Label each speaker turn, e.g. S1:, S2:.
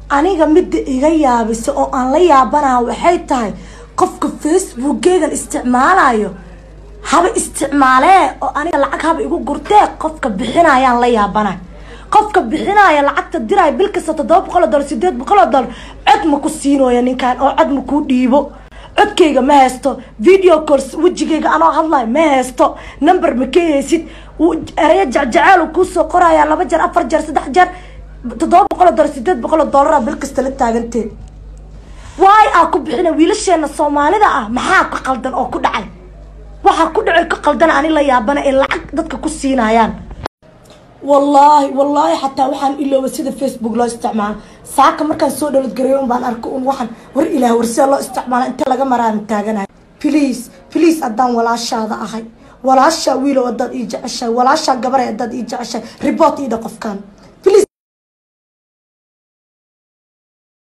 S1: aniga mid iga yaabisa oo aan la yaabanaha waxay tahay qofka Facebook-geegan isticmaalayo haba isticmaalee oo aniga lacag haba igu gurtee qofka bixinayaan la yaabanahay qofka bixinaya lacagta diray bil kasta $700 $800 cod ma ku siinooya ninkan oo cod ma ku dhiibo codkayga ma haysto video calls wajigayga anoo hadlay ma haysto number ma keenaysid eraya jacayl ku soo qoraya 2 jeer 4 jeer 3 jeer $700 $800 bil kasta la taagantay waay aa ku bixina wiilasheena Soomaalida ah maxaa ka qaldan oo ku dhacay waxa ku dhacay ka qaldan ani la yaabana in lacag dadka ku siinayaan والله حتى وحن إلا وسيد فيسبوك لا استعمال ساعة مركز سودا لتجريهم بان أركون وحن ور إله ورسال لا استعمال أنت لقى مران تاجنا بليز أدان ولا شاذ أخي ولا شاويل وداد إيجا الشيء ولا شا جبر يداد إيجا الشيء رباط إذا قف كان